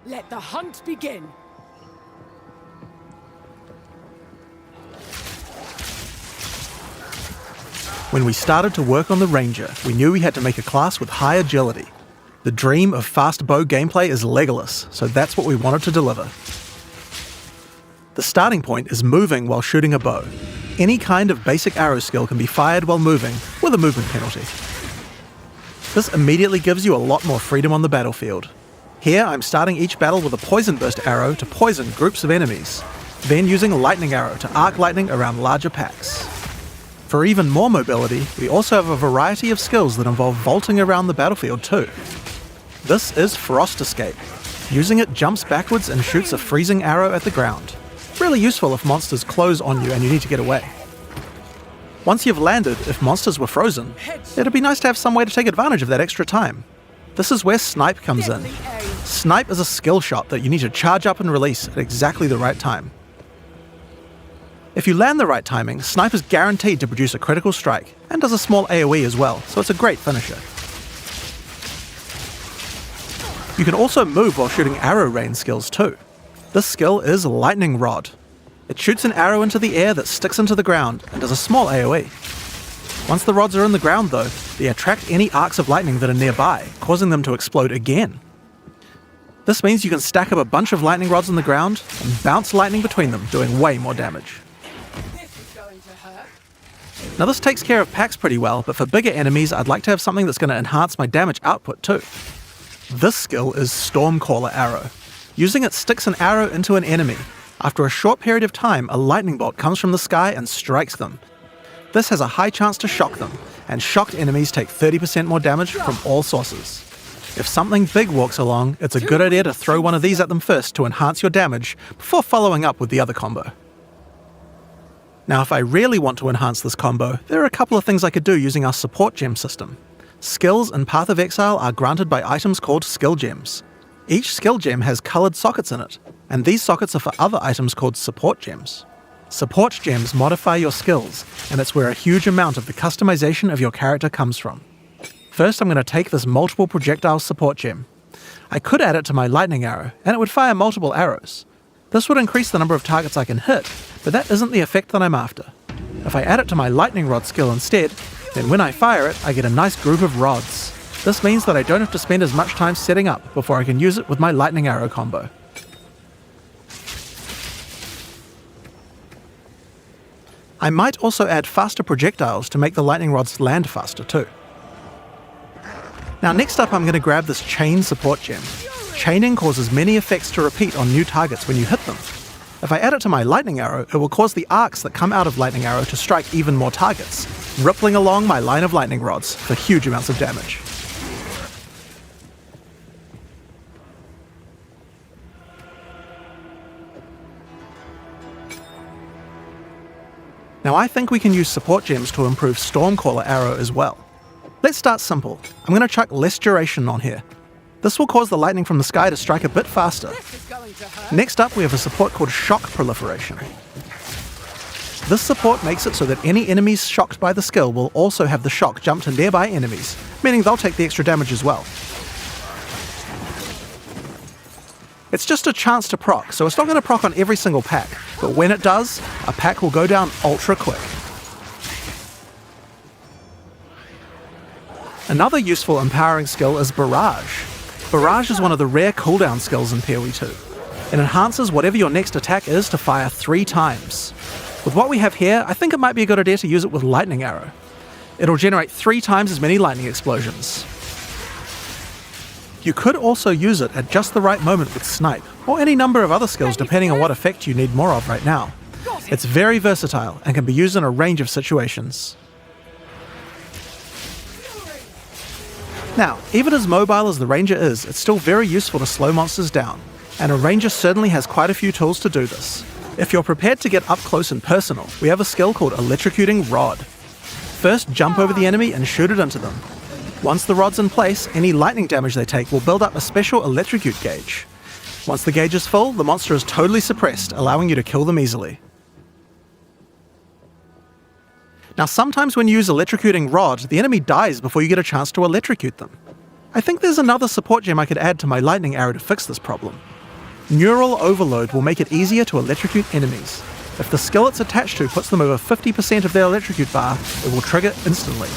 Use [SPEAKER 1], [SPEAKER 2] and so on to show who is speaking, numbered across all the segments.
[SPEAKER 1] Let the hunt begin.
[SPEAKER 2] When we started to work on the Ranger, we knew we had to make a class with high agility. The dream of fast bow gameplay is Legolas, so that's what we wanted to deliver. The starting point is moving while shooting a bow. Any kind of basic arrow skill can be fired while moving, with a movement penalty. This immediately gives you a lot more freedom on the battlefield. Here I'm starting each battle with a poison burst arrow to poison groups of enemies, then using a lightning arrow to arc lightning around larger packs. For even more mobility, we also have a variety of skills that involve vaulting around the battlefield too. This is Frost Escape. Using it jumps backwards and shoots a freezing arrow at the ground. Really useful if monsters close on you and you need to get away. Once you've landed, if monsters were frozen, it'd be nice to have some way to take advantage of that extra time. This is where Snipe comes in. Snipe is a skill shot that you need to charge up and release at exactly the right time. If you land the right timing, Snipe is guaranteed to produce a critical strike, and does a small AoE as well, so it's a great finisher. You can also move while shooting arrow rain skills too. This skill is Lightning Rod. It shoots an arrow into the air that sticks into the ground, and does a small AoE. Once the rods are in the ground though, they attract any arcs of lightning that are nearby, causing them to explode again. This means you can stack up a bunch of lightning rods on the ground, and bounce lightning between them, doing way more damage. Now this takes care of packs pretty well, but for bigger enemies I'd like to have something that's going to enhance my damage output too. This skill is Stormcaller Arrow. Using it sticks an arrow into an enemy. After a short period of time, a lightning bolt comes from the sky and strikes them. This has a high chance to shock them, and shocked enemies take 30% more damage from all sources. If something big walks along, it's a good idea to throw one of these at them first to enhance your damage, before following up with the other combo. Now if I really want to enhance this combo, there are a couple of things I could do using our support gem system. Skills in Path of Exile are granted by items called skill gems. Each skill gem has coloured sockets in it, and these sockets are for other items called support gems. Support gems modify your skills, and it's where a huge amount of the customization of your character comes from. First I'm going to take this multiple projectile support gem. I could add it to my lightning arrow, and it would fire multiple arrows. This would increase the number of targets I can hit, but that isn't the effect that I'm after. If I add it to my lightning rod skill instead, then when I fire it, I get a nice group of rods. This means that I don't have to spend as much time setting up before I can use it with my lightning arrow combo. I might also add faster projectiles to make the lightning rods land faster too. Now next up I'm going to grab this chain support gem. Chaining causes many effects to repeat on new targets when you hit them. If I add it to my lightning arrow, it will cause the arcs that come out of lightning arrow to strike even more targets, rippling along my line of lightning rods for huge amounts of damage. Now I think we can use support gems to improve Stormcaller Arrow as well. Let's start simple. I'm going to chuck less duration on here. This will cause the lightning from the sky to strike a bit faster. Next up we have a support called Shock Proliferation. This support makes it so that any enemies shocked by the skill will also have the shock jump to nearby enemies, meaning they'll take the extra damage as well. It's just a chance to proc, so it's not going to proc on every single pack, but when it does, a pack will go down ultra quick. Another useful empowering skill is Barrage. Barrage is one of the rare cooldown skills in PoE 2. It enhances whatever your next attack is to fire 3 times. With what we have here, I think it might be a good idea to use it with Lightning Arrow. It'll generate 3 times as many lightning explosions. You could also use it at just the right moment with Snipe, or any number of other skills depending on what effect you need more of right now. It's very versatile and can be used in a range of situations. Now, even as mobile as the Ranger is, it's still very useful to slow monsters down, and a Ranger certainly has quite a few tools to do this. If you're prepared to get up close and personal, we have a skill called Electrocuting Rod. First, jump over the enemy and shoot it into them. Once the rod's in place, any lightning damage they take will build up a special electrocute gauge. Once the gauge is full, the monster is totally suppressed, allowing you to kill them easily. Now sometimes when you use Electrocuting Rod, the enemy dies before you get a chance to electrocute them. I think there's another support gem I could add to my lightning arrow to fix this problem. Neural Overload will make it easier to electrocute enemies. If the skill it's attached to puts them over 50% of their electrocute bar, it will trigger instantly.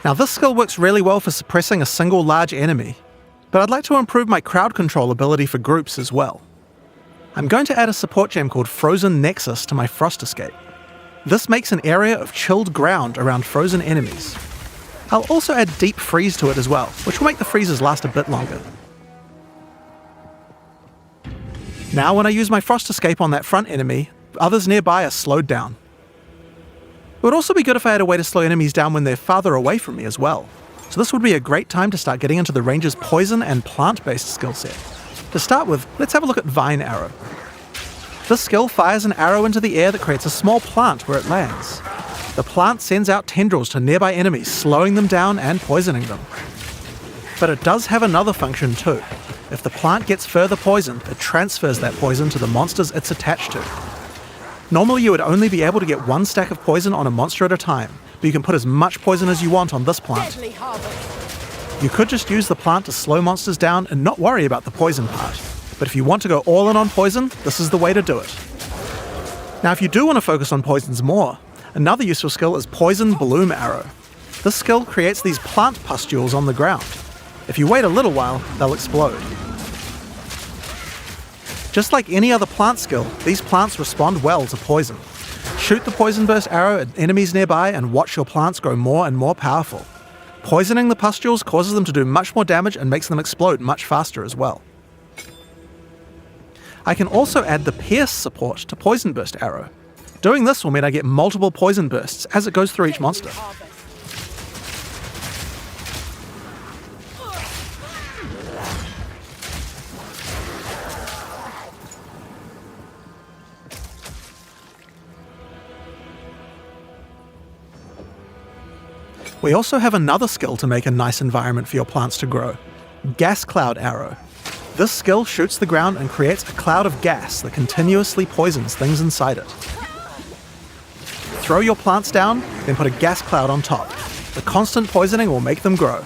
[SPEAKER 2] Now this skill works really well for suppressing a single large enemy, but I'd like to improve my crowd control ability for groups as well. I'm going to add a support gem called Frozen Nexus to my Frost Escape. This makes an area of chilled ground around frozen enemies. I'll also add Deep Freeze to it as well, which will make the freezes last a bit longer. Now when I use my Frost Escape on that front enemy, others nearby are slowed down. It would also be good if I had a way to slow enemies down when they're farther away from me as well. So this would be a great time to start getting into the ranger's poison and plant-based skill set. To start with, let's have a look at Vine Arrow. This skill fires an arrow into the air that creates a small plant where it lands. The plant sends out tendrils to nearby enemies, slowing them down and poisoning them. But it does have another function too. If the plant gets further poisoned, it transfers that poison to the monsters it's attached to. Normally you would only be able to get one stack of poison on a monster at a time, but you can put as much poison as you want on this plant. You could just use the plant to slow monsters down and not worry about the poison part, but if you want to go all in on poison, this is the way to do it. Now if you do want to focus on poisons more, another useful skill is Poison Bloom Arrow. This skill creates these plant pustules on the ground. If you wait a little while, they'll explode. Just like any other plant skill, these plants respond well to poison. Shoot the Poison Burst arrow at enemies nearby and watch your plants grow more and more powerful. Poisoning the pustules causes them to do much more damage and makes them explode much faster as well. I can also add the Pierce support to Poison Burst arrow. Doing this will mean I get multiple poison bursts as it goes through each monster. We also have another skill to make a nice environment for your plants to grow. Gas Cloud Arrow. This skill shoots the ground and creates a cloud of gas that continuously poisons things inside it. Throw your plants down, then put a gas cloud on top. The constant poisoning will make them grow.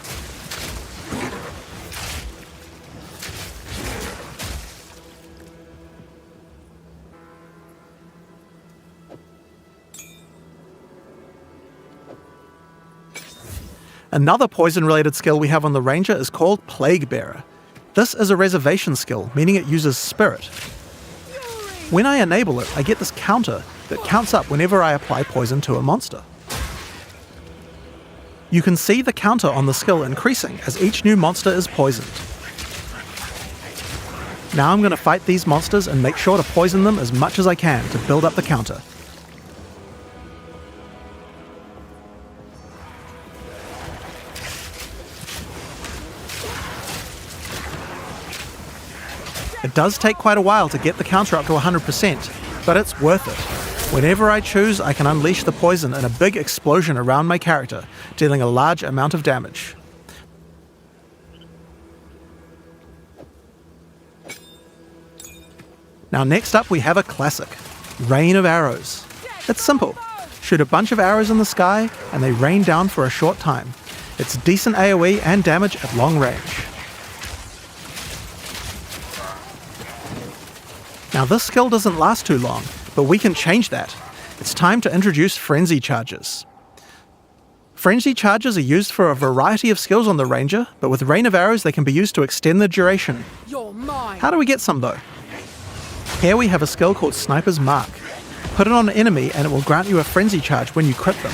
[SPEAKER 2] Another poison-related skill we have on the Ranger is called Plague Bearer. This is a reservation skill, meaning it uses Spirit. When I enable it, I get this counter that counts up whenever I apply poison to a monster. You can see the counter on the skill increasing as each new monster is poisoned. Now I'm going to fight these monsters and make sure to poison them as much as I can to build up the counter. It does take quite a while to get the counter up to 100%, but it's worth it. Whenever I choose, I can unleash the poison in a big explosion around my character, dealing a large amount of damage. Now next up we have a classic, Rain of Arrows. It's simple. Shoot a bunch of arrows in the sky and they rain down for a short time. It's decent AoE and damage at long range. Now this skill doesn't last too long, but we can change that. It's time to introduce Frenzy Charges. Frenzy Charges are used for a variety of skills on the Ranger, but with Rain of Arrows they can be used to extend the duration.
[SPEAKER 1] You're mine.
[SPEAKER 2] How do we get some though? Here we have a skill called Sniper's Mark. Put it on an enemy and it will grant you a Frenzy Charge when you crit them.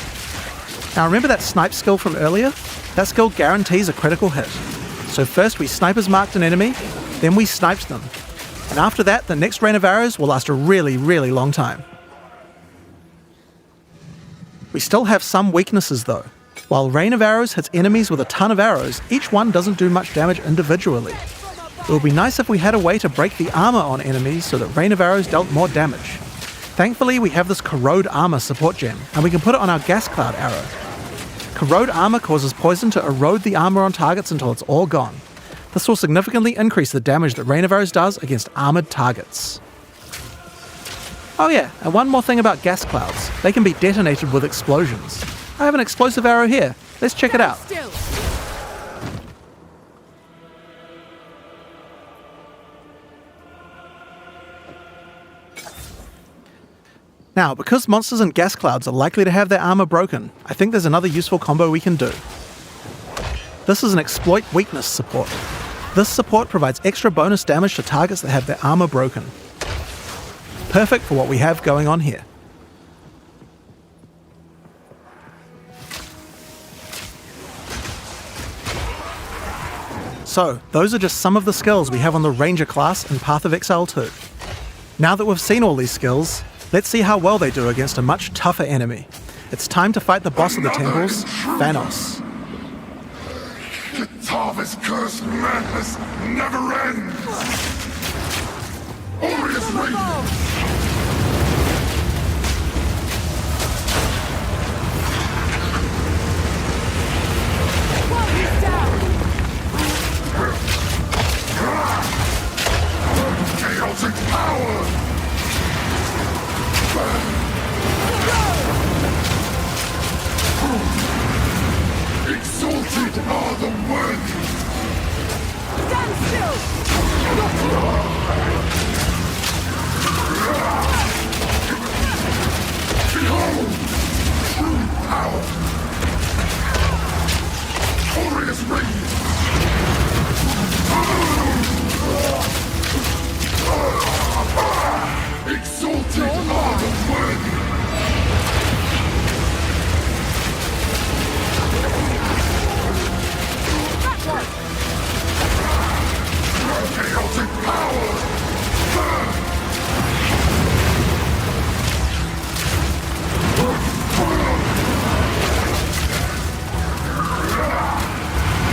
[SPEAKER 2] Now remember that snipe skill from earlier? That skill guarantees a critical hit. So first we Sniper's Marked an enemy, then we sniped them. And after that, the next Rain of Arrows will last a really, really long time. We still have some weaknesses though. While Rain of Arrows hits enemies with a ton of arrows, each one doesn't do much damage individually. It would be nice if we had a way to break the armor on enemies so that Rain of Arrows dealt more damage. Thankfully, we have this Corrode Armor support gem, and we can put it on our Gas Cloud arrow. Corrode armor causes poison to erode the armor on targets until it's all gone. This will significantly increase the damage that Rain of Arrows does against armored targets. Oh yeah, and one more thing about gas clouds. They can be detonated with explosions. I have an explosive arrow here. Let's check it out. Now, because monsters and gas clouds are likely to have their armor broken, I think there's another useful combo we can do. This is an exploit weakness support. This support provides extra bonus damage to targets that have their armor broken. Perfect for what we have going on here. So, those are just some of the skills we have on the Ranger class in Path of Exile 2. Now that we've seen all these skills, let's see how well they do against a much tougher enemy. It's time to fight the boss of the temples, Thanos.
[SPEAKER 1] Kitava's cursed madness never ends! Orius Radiant! Chaotic power! Exalted are the worthy!
[SPEAKER 3] Stand still!
[SPEAKER 1] Behold! True power! Glorious radiance! Exalted are the worthy! Chaotic power!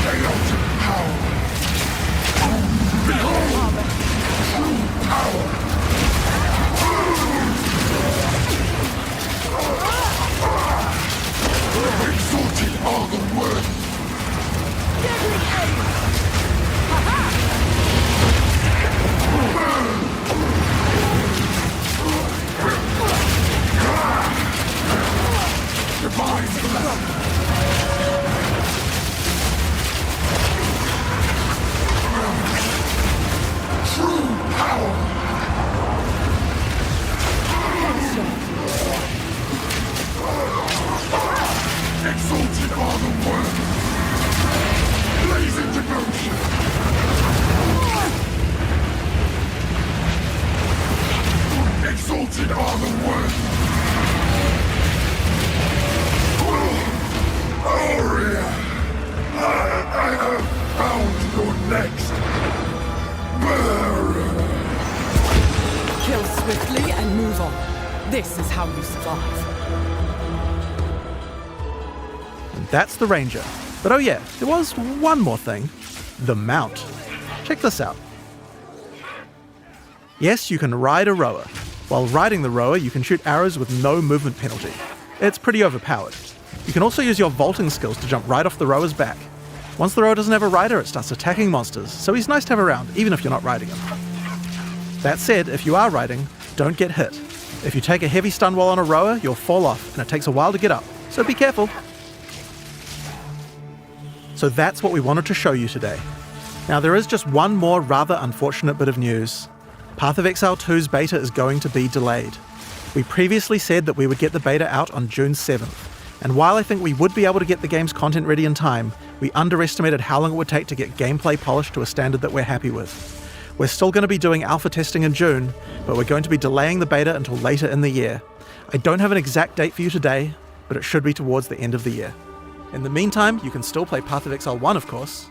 [SPEAKER 1] Chaotic power! Behold! True power! Exalted are the worthy!
[SPEAKER 3] Deadly aim!
[SPEAKER 1] Divine blessing! True power! Exalted are the worthy! Blazing devotion! Exalted are the worthy! Aria! I have found your next bearer!
[SPEAKER 3] Kill swiftly and move on. This is how you survive.
[SPEAKER 2] That's the Ranger. But oh yeah, there was one more thing. The mount. Check this out. Yes, you can ride a rower. While riding the rower, you can shoot arrows with no movement penalty. It's pretty overpowered. You can also use your vaulting skills to jump right off the rower's back. Once the rower doesn't have a rider, it starts attacking monsters, so he's nice to have around, even if you're not riding him. That said, if you are riding, don't get hit. If you take a heavy stun while on a rower, you'll fall off, and it takes a while to get up, so be careful. So that's what we wanted to show you today. Now there is just one more rather unfortunate bit of news. Path of Exile 2's beta is going to be delayed. We previously said that we would get the beta out on June 7th, and while I think we would be able to get the game's content ready in time, we underestimated how long it would take to get gameplay polished to a standard that we're happy with. We're still going to be doing alpha testing in June, but we're going to be delaying the beta until later in the year. I don't have an exact date for you today, but it should be towards the end of the year. In the meantime, you can still play Path of Exile 1, of course.